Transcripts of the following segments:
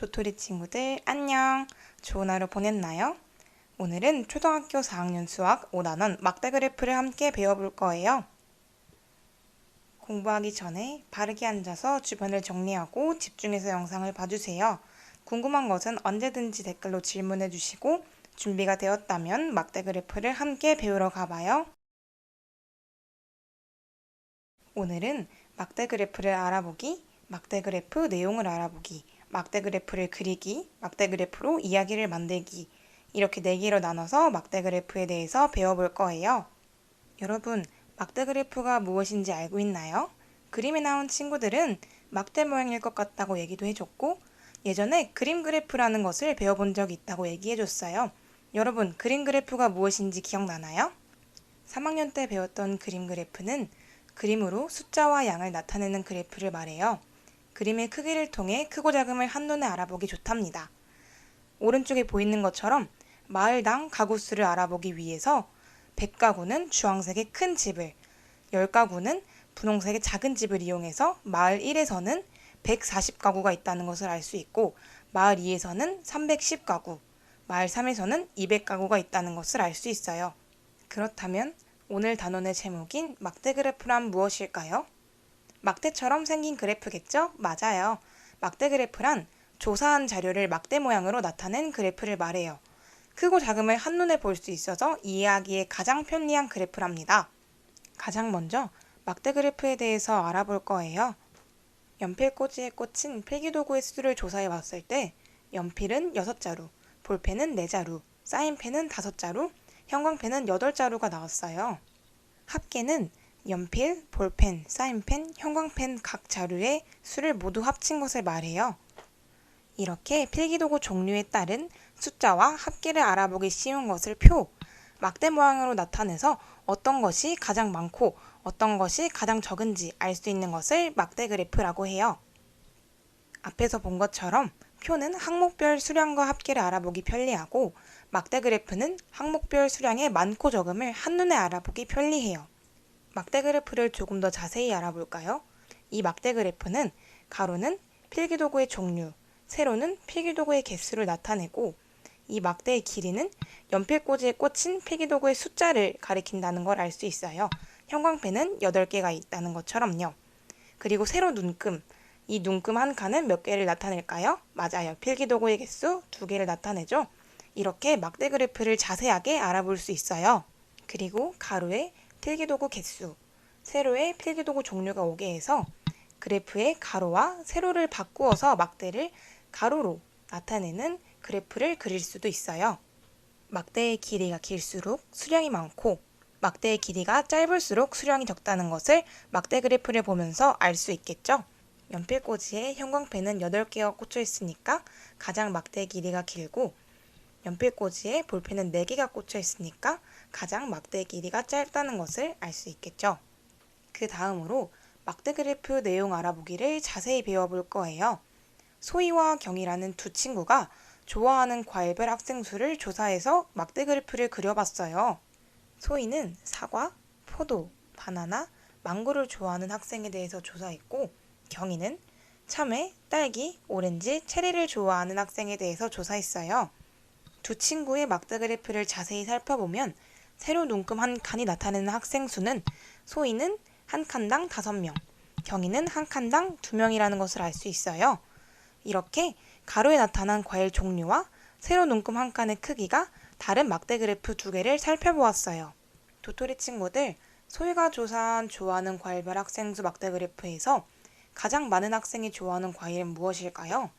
도토리 친구들 안녕! 좋은 하루 보냈나요? 오늘은 초등학교 4학년 수학 5단원 막대 그래프를 함께 배워볼 거예요. 공부하기 전에 바르게 앉아서 주변을 정리하고 집중해서 영상을 봐주세요. 궁금한 것은 언제든지 댓글로 질문해 주시고 준비가 되었다면 막대 그래프를 함께 배우러 가봐요. 오늘은 막대 그래프를 알아보기, 막대 그래프 내용을 알아보기, 막대 그래프를 그리기, 막대 그래프로 이야기를 만들기 이렇게 4개로 나눠서 막대 그래프에 대해서 배워볼 거예요. 여러분, 막대 그래프가 무엇인지 알고 있나요? 그림에 나온 친구들은 막대 모양일 것 같다고 얘기도 해줬고 예전에 그림 그래프라는 것을 배워본 적이 있다고 얘기해줬어요. 여러분, 그림 그래프가 무엇인지 기억나나요? 3학년 때 배웠던 그림 그래프는 그림으로 숫자와 양을 나타내는 그래프를 말해요. 그림의 크기를 통해 크고 작음을 한눈에 알아보기 좋답니다. 오른쪽에 보이는 것처럼 마을당 가구 수를 알아보기 위해서 100가구는 주황색의 큰 집을, 10가구는 분홍색의 작은 집을 이용해서 마을 1에서는 140가구가 있다는 것을 알 수 있고 마을 2에서는 310가구, 마을 3에서는 200가구가 있다는 것을 알 수 있어요. 그렇다면 오늘 단원의 제목인 막대 그래프란 무엇일까요? 막대처럼 생긴 그래프겠죠? 맞아요. 막대 그래프란 조사한 자료를 막대 모양으로 나타낸 그래프를 말해요. 크고 작음을 한눈에 볼 수 있어서 이해하기에 가장 편리한 그래프랍니다. 가장 먼저 막대 그래프에 대해서 알아볼 거예요. 연필꽂이에 꽂힌 필기도구의 수를 조사해 봤을 때 연필은 6자루, 볼펜은 4자루, 사인펜은 5자루, 형광펜은 8자루가 나왔어요. 합계는 연필, 볼펜, 사인펜, 형광펜 각 자루의 수를 모두 합친 것을 말해요. 이렇게 필기도구 종류에 따른 숫자와 합계를 알아보기 쉬운 것을 표, 막대 모양으로 나타내서 어떤 것이 가장 많고 어떤 것이 가장 적은지 알 수 있는 것을 막대 그래프라고 해요. 앞에서 본 것처럼 표는 항목별 수량과 합계를 알아보기 편리하고 막대 그래프는 항목별 수량의 많고 적음을 한눈에 알아보기 편리해요. 막대 그래프를 조금 더 자세히 알아볼까요? 이 막대 그래프는 가로는 필기도구의 종류, 세로는 필기도구의 개수를 나타내고 이 막대의 길이는 연필꽂이에 꽂힌 필기도구의 숫자를 가리킨다는 걸 알 수 있어요. 형광펜은 8개가 있다는 것처럼요. 그리고 세로 눈금, 이 눈금 한 칸은 몇 개를 나타낼까요? 맞아요. 필기도구의 개수 2개를 나타내죠. 이렇게 막대 그래프를 자세하게 알아볼 수 있어요. 그리고 가로에 필기도구 개수, 세로의 필기도구 종류가 오게 해서 그래프의 가로와 세로를 바꾸어서 막대를 가로로 나타내는 그래프를 그릴 수도 있어요. 막대의 길이가 길수록 수량이 많고 막대의 길이가 짧을수록 수량이 적다는 것을 막대 그래프를 보면서 알 수 있겠죠? 연필꽂이에 형광펜은 8개가 꽂혀 있으니까 가장 막대 길이가 길고 연필꽂이에 볼펜은 4개가 꽂혀 있으니까 가장 막대 길이가 짧다는 것을 알 수 있겠죠. 그 다음으로 막대 그래프 내용 알아보기를 자세히 배워볼 거예요. 소희와 경이라는 두 친구가 좋아하는 과일별 학생 수를 조사해서 막대 그래프를 그려봤어요. 소희는 사과, 포도, 바나나, 망고를 좋아하는 학생에 대해서 조사했고 경이는 참외, 딸기, 오렌지, 체리를 좋아하는 학생에 대해서 조사했어요. 두 친구의 막대 그래프를 자세히 살펴보면 세로 눈금 한 칸이 나타내는 학생 수는 소희는 한 칸당 5명, 경희는 한 칸당 2명이라는 것을 알 수 있어요. 이렇게 가로에 나타난 과일 종류와 세로 눈금 한 칸의 크기가 다른 막대 그래프 2개를 살펴보았어요. 도토리 친구들, 소희가 조사한 좋아하는 과일별 학생 수 막대 그래프에서 가장 많은 학생이 좋아하는 과일은 무엇일까요?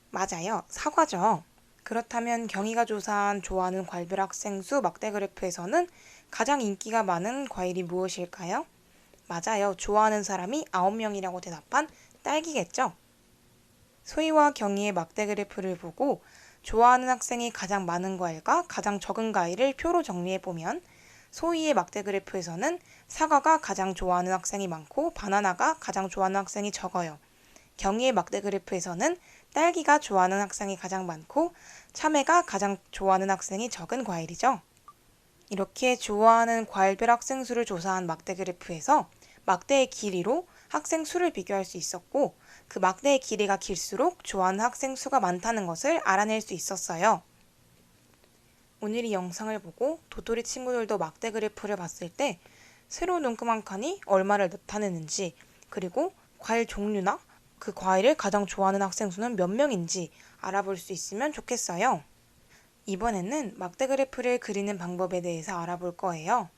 맞아요. 사과죠. 그렇다면 경희가 조사한 좋아하는 과일별 학생 수 막대 그래프에서는 가장 인기가 많은 과일이 무엇일까요? 맞아요. 좋아하는 사람이 9명이라고 대답한 딸기겠죠? 소희와 경희의 막대 그래프를 보고 좋아하는 학생이 가장 많은 과일과 가장 적은 과일을 표로 정리해보면 소희의 막대 그래프에서는 사과가 가장 좋아하는 학생이 많고 바나나가 가장 좋아하는 학생이 적어요. 경희의 막대 그래프에서는 딸기가 좋아하는 학생이 가장 많고 참외가 가장 좋아하는 학생이 적은 과일이죠. 이렇게 좋아하는 과일별 학생 수를 조사한 막대 그래프에서 막대의 길이로 학생 수를 비교할 수 있었고 그 막대의 길이가 길수록 좋아하는 학생 수가 많다는 것을 알아낼 수 있었어요. 오늘 이 영상을 보고 도토리 친구들도 막대 그래프를 봤을 때 세로 눈금 한 칸이 얼마를 나타내는지, 그리고 과일 종류나 그 과일을 가장 좋아하는 학생 수는 몇 명인지 알아볼 수 있으면 좋겠어요. 이번에는 막대 그래프를 그리는 방법에 대해서 알아볼 거예요.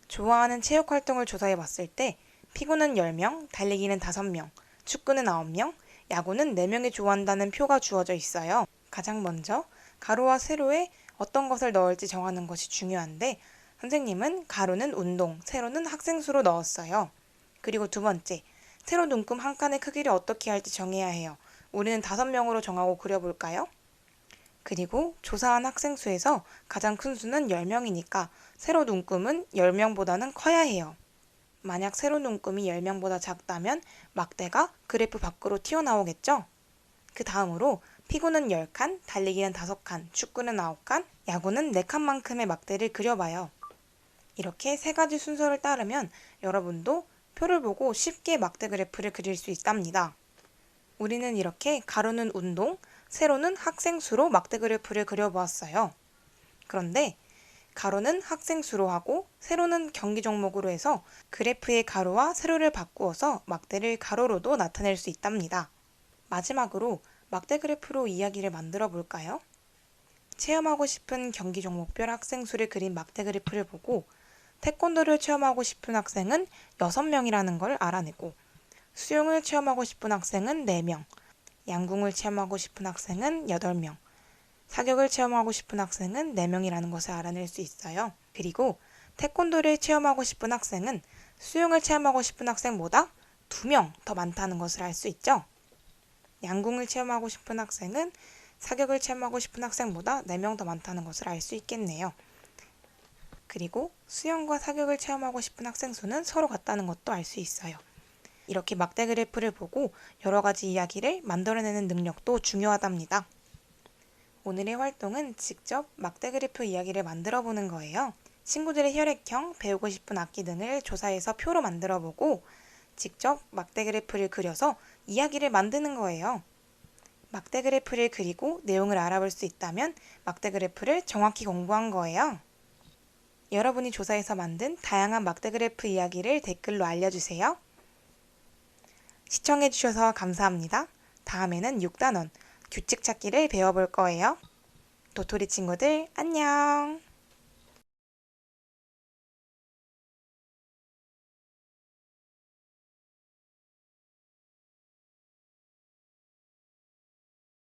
좋아하는 체육 활동을 조사해 봤을 때 피구는 10명, 달리기는 5명, 축구는 9명, 야구는 4명이 좋아한다는 표가 주어져 있어요. 가장 먼저 가로와 세로에 어떤 것을 넣을지 정하는 것이 중요한데, 선생님은 가로는 운동, 세로는 학생 수로 넣었어요. 그리고 두 번째, 세로 눈금 한 칸의 크기를 어떻게 할지 정해야 해요. 우리는 5명으로 정하고 그려볼까요? 그리고 조사한 학생 수에서 가장 큰 수는 10명이니까 세로 눈금은 10명보다는 커야 해요. 만약 세로 눈금이 10명보다 작다면 막대가 그래프 밖으로 튀어나오겠죠? 그 다음으로 피구는 10칸, 달리기는 5칸, 축구는 9칸, 야구는 4칸만큼의 막대를 그려봐요. 이렇게 세 가지 순서를 따르면 여러분도 표를 보고 쉽게 막대 그래프를 그릴 수 있답니다. 우리는 이렇게 가로는 운동, 세로는 학생 수로 막대 그래프를 그려보았어요. 그런데 가로는 학생 수로 하고 세로는 경기 종목으로 해서 그래프의 가로와 세로를 바꾸어서 막대를 가로로도 나타낼 수 있답니다. 마지막으로 막대 그래프로 이야기를 만들어 볼까요? 체험하고 싶은 경기 종목별 학생 수를 그린 막대 그래프를 보고 태권도를 체험하고 싶은 학생은 6명이라는 걸 알아내고, 수영을 체험하고 싶은 학생은 4명, 양궁을 체험하고 싶은 학생은 8명, 사격을 체험하고 싶은 학생은 4명이라는 것을 알아낼 수 있어요. 그리고 태권도를 체험하고 싶은 학생은 수영을 체험하고 싶은 학생보다 2명 더 많다는 것을 알 수 있죠. 양궁을 체험하고 싶은 학생은 사격을 체험하고 싶은 학생보다 4명 더 많다는 것을 알 수 있겠네요. 그리고 수영과 사격을 체험하고 싶은 학생 수는 서로 같다는 것도 알 수 있어요. 이렇게 막대 그래프를 보고 여러 가지 이야기를 만들어내는 능력도 중요하답니다. 오늘의 활동은 직접 막대 그래프 이야기를 만들어 보는 거예요. 친구들의 혈액형, 배우고 싶은 악기 등을 조사해서 표로 만들어 보고 직접 막대 그래프를 그려서 이야기를 만드는 거예요. 막대 그래프를 그리고 내용을 알아볼 수 있다면 막대 그래프를 정확히 공부한 거예요. 여러분이 조사해서 만든 다양한 막대 그래프 이야기를 댓글로 알려주세요. 시청해주셔서 감사합니다. 다음에는 6단원 규칙 찾기를 배워볼 거예요. 도토리 친구들 안녕!